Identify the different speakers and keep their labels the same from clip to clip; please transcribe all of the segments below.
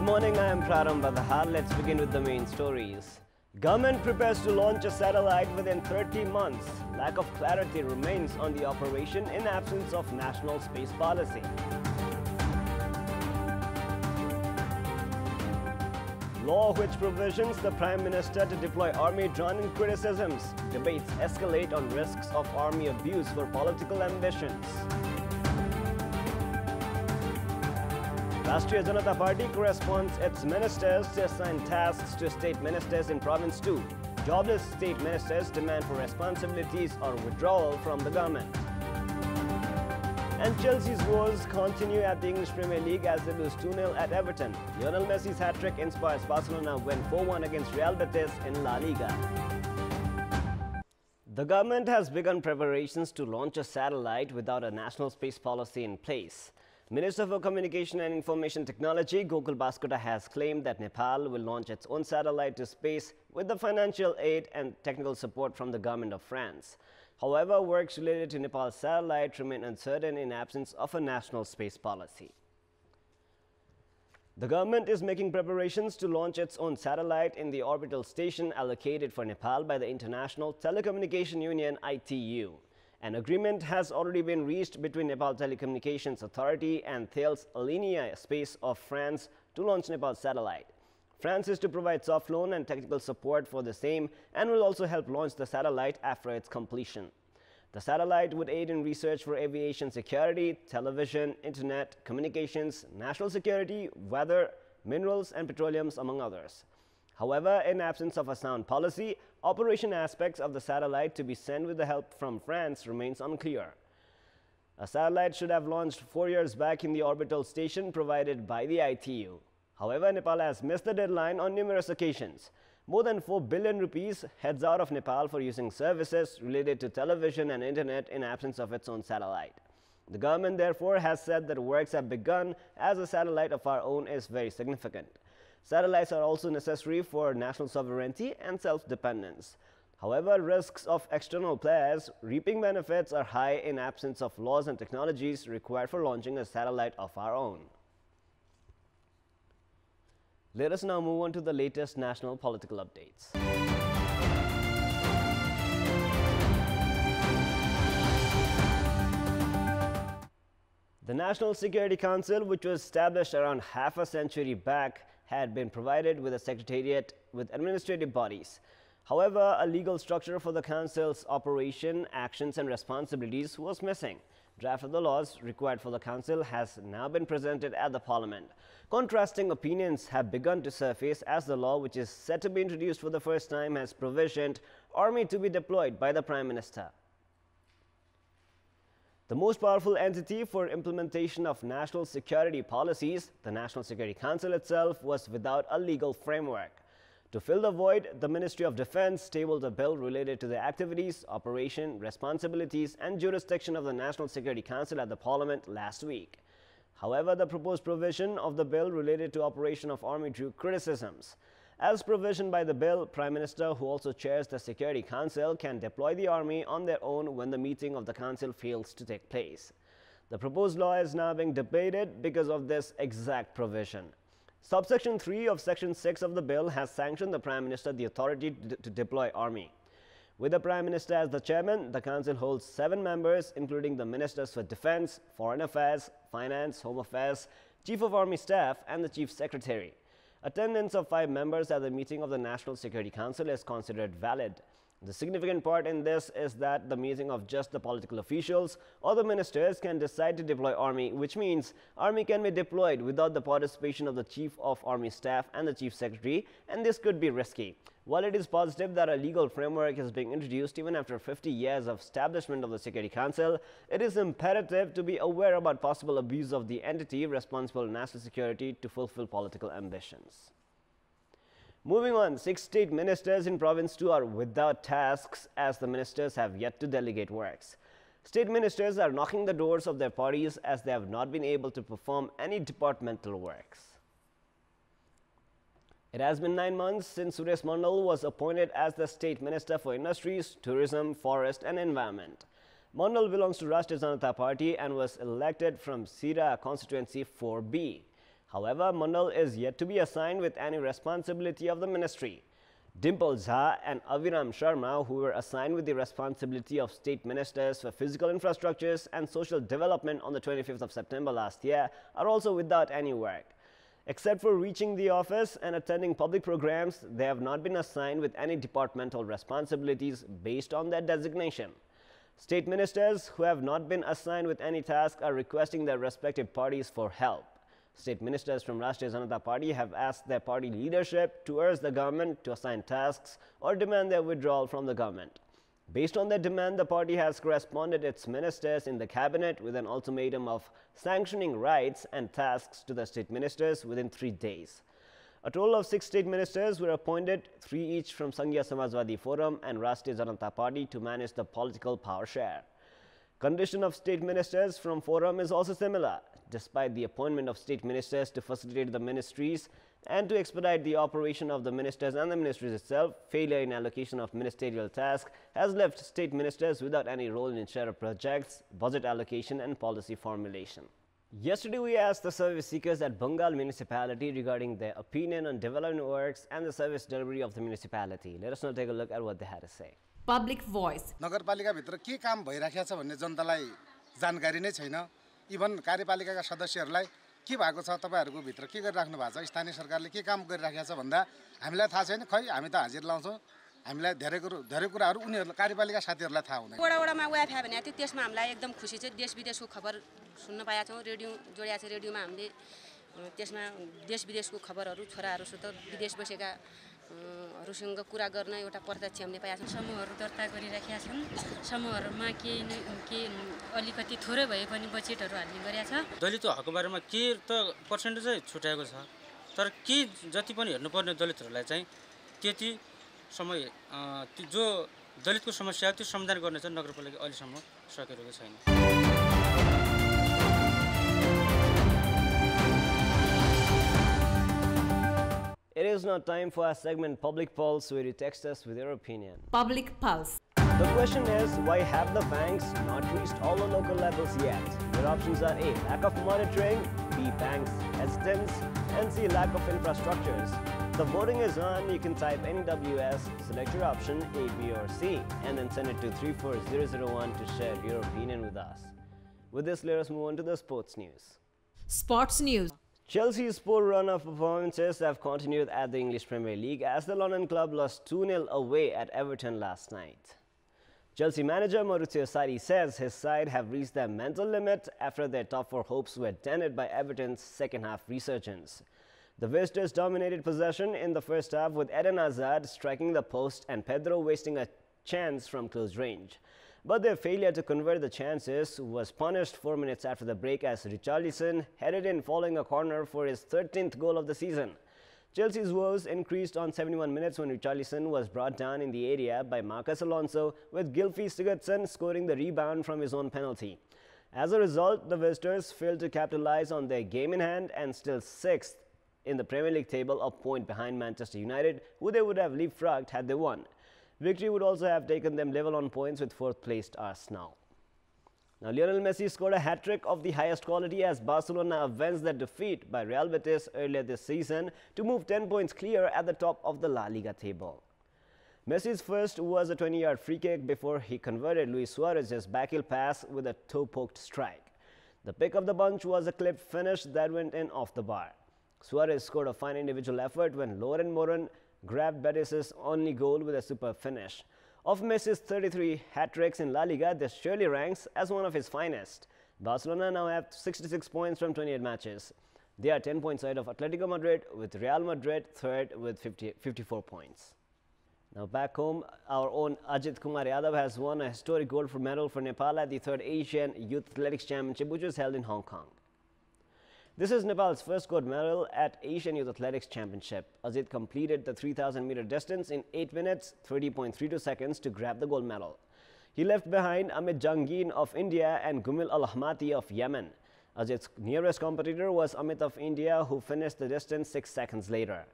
Speaker 1: morning, I am Praram Badahar. Let's begin with the main stories. Government prepares to launch a satellite within 30 months. Lack of clarity remains on the operation in absence of national space policy. Law which provisions the Prime Minister to deploy army drawn in criticisms. Debates escalate on risks of army abuse for political ambitions. Rashtriya Janata Party corresponds its ministers to assign tasks to state ministers in Province 2. Jobless state ministers demand for responsibilities or withdrawal from the government. And Chelsea's woes continue at the English Premier League as they lose 2-0 at Everton. Lionel Messi's hat-trick inspires Barcelona win 4-1 against Real Betis in La Liga. The government has begun preparations to launch a satellite without a national space policy in place. Minister for Communication and Information Technology Gokul Baskota has claimed that Nepal will launch its own satellite to space with the financial aid and technical support from the government of France. However, works related to Nepal's satellite remain uncertain in absence of a national space policy. The government is making preparations to launch its own satellite in the orbital station allocated for Nepal by the International Telecommunication Union (ITU). An agreement has already been reached between Nepal Telecommunications Authority and Thales Alenia Space of France to launch Nepal's satellite. France is to provide soft loan and technical support for the same and will also help launch the satellite after its completion. The satellite would aid in research for aviation security, television, internet, communications, national security, weather, minerals and petroleums, among others. However, in absence of a sound policy, operation aspects of the satellite to be sent with the help from France remains unclear. A satellite should have launched 4 years back in the orbital station provided by the ITU. However, Nepal has missed the deadline on numerous occasions. More than 4 billion rupees heads out of Nepal for using services related to television and internet in absence of its own satellite. The government therefore has said that works have begun as a satellite of our own is very significant. Satellites are also necessary for national sovereignty and self-dependence. However, risks of external players reaping benefits are high in absence of laws and technologies required for launching a satellite of our own. Let us now move on to the latest national political updates. The National Security Council, which was established around half a century back, had been provided with a secretariat with administrative bodies. However, a legal structure for the council's operation, actions and responsibilities was missing. Draft of the laws required for the council has now been presented at the parliament. Contrasting opinions have begun to surface as the law, which is set to be introduced for the first time, has provisioned army to be deployed by the Prime Minister. The most powerful entity for implementation of national security policies, the National Security Council itself, was without a legal framework. To fill the void, the Ministry of Defence tabled a bill related to the activities, operation, responsibilities and jurisdiction of the National Security Council at the Parliament last week. However, the proposed provision of the bill related to operation of army drew criticisms. As provisioned by the bill, Prime Minister, who also chairs the Security Council, can deploy the army on their own when the meeting of the council fails to take place. The proposed law is now being debated because of this exact provision. Subsection 3 of Section 6 of the bill has sanctioned the Prime Minister the authority to deploy army. With the Prime Minister as the chairman, the council holds 7 members, including the Ministers for Defence, Foreign Affairs, Finance, Home Affairs, Chief of Army Staff and the Chief Secretary. Attendance of 5 members at the meeting of the National Security Council is considered valid. The significant part in this is that the meeting of just the political officials or the ministers can decide to deploy army, which means army can be deployed without the participation of the Chief of Army Staff and the Chief Secretary, and this could be risky. While it is positive that a legal framework is being introduced even after 50 years of establishment of the Security Council, it is imperative to be aware about possible abuse of the entity responsible for national security to fulfill political ambitions. Moving on, 6 state ministers in Province 2 are without tasks as the ministers have yet to delegate works. State ministers are knocking the doors of their parties as they have not been able to perform any departmental works. It has been 9 months since Suresh Mandal was appointed as the State Minister for Industries, Tourism, Forest and Environment. Mandal belongs to Rashtriya Janata Party and was elected from Sira Constituency 4B. However, Mandal is yet to be assigned with any responsibility of the ministry. Dimple Jha and Aviram Sharma, who were assigned with the responsibility of state ministers for physical infrastructures and social development on the 25th of September last year, are also without any work. Except for reaching the office and attending public programs, they have not been assigned with any departmental responsibilities based on their designation. State ministers who have not been assigned with any task are requesting their respective parties for help. State ministers from Rashtriya Janata Party have asked their party leadership to urge the government to assign tasks or demand their withdrawal from the government. Based on their demand, the party has corresponded its ministers in the cabinet with an ultimatum of sanctioning rights and tasks to the state ministers within 3 days. A total of 6 state ministers were appointed, 3 each from Sanghiya Samajwadi Forum and Rashtriya Janata Party, to manage the political power share. Condition of state ministers from Forum is also similar. Despite the appointment of state ministers to facilitate the ministries and to expedite the operation of the ministers and the ministries itself, failure in allocation of ministerial tasks has left state ministers without any role in share of projects, budget allocation and policy formulation. Yesterday, we asked the service seekers at Bengal municipality regarding their opinion on development works and the service delivery of the municipality. Let us now take a look at what they had to say.
Speaker 2: Public voice.
Speaker 3: नगरपालिका भित्र के काम भइराखेको छ भन्ने जनतालाई जानकारी नै छैन। इभन कार्यपालिकाका सदस्यहरूलाई के भएको छ, तपाईहरुको भित्र के गरिराख्नु भएको छ, स्थानीय सरकारले के काम गरिराखेको छ भन्दा हामीलाई थाहा छैन। खै हामी त हाजिर लाउँछौं, हामीलाई धेरै कुराहरु उनीहरुले कार्यपालिका साथीहरुलाई थाहा हुँदैन।
Speaker 4: वडामा वाइफाई भने थियो, त्यसमा हामीलाई एकदम खुशी छ। देश विदेशको खबर सुन्न पाएका छौं। रेडियो जोडिया छ, रेडियोमा हामीले त्यसमा देश विदेशको खबरहरु छोराहरुसित विदेश बसेका हरूसँग कुरा गर्न एउटा प्रत्यक्ष हामीले पाएका छौं।
Speaker 5: समूहहरु दर्ता गरिराखेका छन्। समूहहरुमा के अलिकति थोरै भए पनि बजेटहरु हाल्ने गरेका छ।
Speaker 6: दलित हकको बारेमा के त पर्सेन्टेज चाहिँ छुट्याएको छ, तर के जति पनि हेर्नुपर्ने दलितहरुलाई चाहिँ त्यति समय जो दलितको समस्या त्यो समाधान गर्ने चाहिँ नगरपालिका अहिलेसम्म सकिरहेको छैन।
Speaker 1: It is now time for our segment Public Pulse, where you text us with your opinion.
Speaker 2: Public Pulse.
Speaker 1: The question is, why have the banks not reached all the local levels yet? Your options are A, lack of monitoring, B, banks hesitance, and C, lack of infrastructures. The voting is on. You can type NWS, select your option A, B or C, and then send it to 34001 to share your opinion with us. With this, let us move on to the sports news.
Speaker 2: Sports news.
Speaker 1: Chelsea's poor run of performances have continued at the English Premier League as the London club lost 2-0 away at Everton last night. Chelsea manager Maurizio Sarri says his side have reached their mental limit after their top 4 hopes were dented by Everton's second-half resurgence. The visitors dominated possession in the first half, with Eden Hazard striking the post and Pedro wasting a chance from close range. But their failure to convert the chances was punished 4 minutes after the break as Richarlison headed in following a corner for his 13th goal of the season. Chelsea's woes increased on 71 minutes when Richarlison was brought down in the area by Marcus Alonso, with Gylfi Sigurdsson scoring the rebound from his own penalty. As a result, the visitors failed to capitalize on their game in hand and still 6th in the Premier League table, a point behind Manchester United, who they would have leapfrogged had they won. Victory would also have taken them level on points with 4th-placed Arsenal. Now, Lionel Messi scored a hat-trick of the highest quality as Barcelona avenged their defeat by Real Betis earlier this season to move 10 points clear at the top of the La Liga table. Messi's first was a 20-yard free kick before he converted Luis Suarez's backheel pass with a toe-poked strike. The pick of the bunch was a clipped finish that went in off the bar. Suarez scored a fine individual effort when Loren Morin grabbed Betis' only goal with a superb finish. Of Messi's 33 hat-tricks in La Liga, this surely ranks as one of his finest. Barcelona now have 66 points from 28 matches. They are 10 points ahead of Atletico Madrid, with Real Madrid third with 54 points. Now back home, our own Ajit Kumar Yadav has won a historic gold medal for Nepal at the 3rd Asian Youth Athletics Championship, which was held in Hong Kong. This is Nepal's first gold medal at Asian Youth Athletics Championship. Ajit completed the 3,000-meter distance in 8 minutes, 30.32 seconds to grab the gold medal. He left behind Amit Jangin of India and Gumil Al-Ahmati of Yemen. Ajit's nearest competitor was Amit of India, who finished the distance 6 seconds later.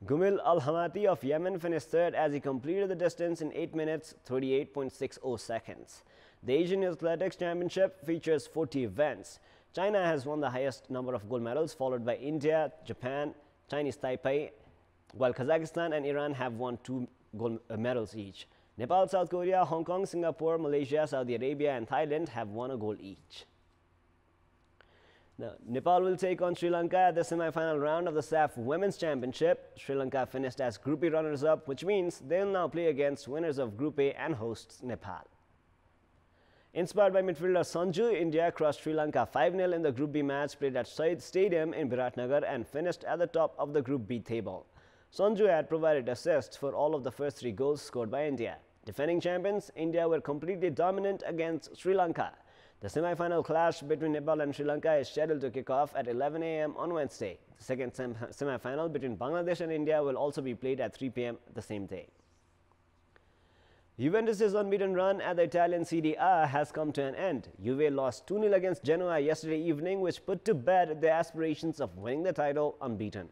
Speaker 1: Gumil Al-Ahmati of Yemen finished third as he completed the distance in 8 minutes, 38.60 seconds. The Asian Youth Athletics Championship features 40 events. China has won the highest number of gold medals, followed by India, Japan, Chinese Taipei, while Kazakhstan and Iran have won 2 gold medals each. Nepal, South Korea, Hong Kong, Singapore, Malaysia, Saudi Arabia and Thailand have won a gold each. Now, Nepal will take on Sri Lanka at the semi-final round of the SAF Women's Championship. Sri Lanka finished as Group E runners-up, which means they'll now play against winners of Group A and hosts Nepal. Inspired by midfielder Sanju, India crossed Sri Lanka 5-0 in the Group B match played at Shahid Stadium in Biratnagar and finished at the top of the Group B table. Sanju had provided assists for all of the first 3 goals scored by India. Defending champions, India were completely dominant against Sri Lanka. The semi-final clash between Nepal and Sri Lanka is scheduled to kick off at 11 a.m. on Wednesday. The second semi-final between Bangladesh and India will also be played at 3 p.m. the same day. Juventus' unbeaten run at the Italian Serie A has come to an end. Juve lost 2-0 against Genoa yesterday evening, which put to bed their aspirations of winning the title unbeaten.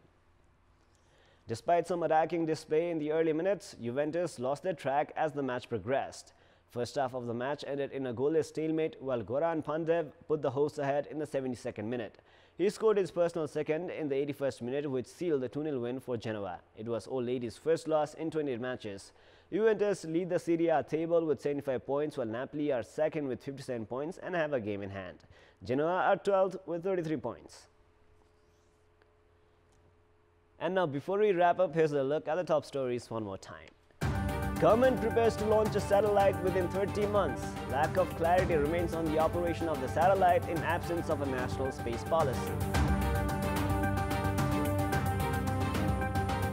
Speaker 1: Despite some attacking display in the early minutes, Juventus lost their track as the match progressed. First half of the match ended in a goalless stalemate, while Goran Pandev put the hosts ahead in the 72nd minute. He scored his personal second in the 81st minute, which sealed the 2-0 win for Genoa. It was Old Lady's first loss in 28 matches. Juventus lead the Serie A table with 75 points, while Napoli are second with 57 points and have a game in hand. Genoa are 12th with 33 points. And now, before we wrap up, here's a look at the top stories one more time. Government prepares to launch a satellite within 30 months. Lack of clarity remains on the operation of the satellite in absence of a national space policy.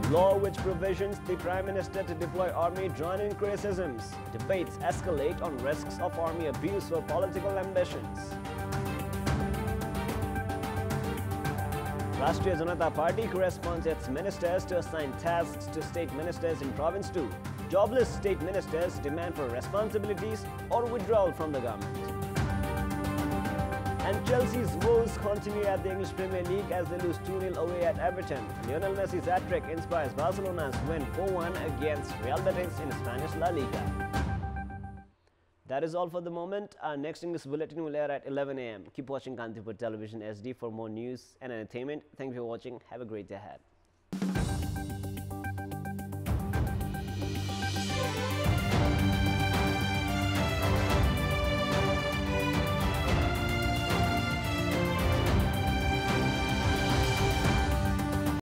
Speaker 1: Law which provisions the Prime Minister to deploy army drawn in criticisms. Debates escalate on risks of army abuse for political ambitions. Rashtriya Janata Party corresponds its ministers to assign tasks to state ministers in Province 2. Jobless state ministers demand for responsibilities or withdrawal from the government. And Chelsea's woes continue at the English Premier League as they lose 2-0 away at Everton. Lionel Messi's hat-trick inspires Barcelona's win 4-1 against Real Betis in Spanish La Liga. That is all for the moment. Our next English bulletin will air at 11 a.m. Keep watching Kantipur Television SD for more news and entertainment. Thank you for watching. Have a great day ahead.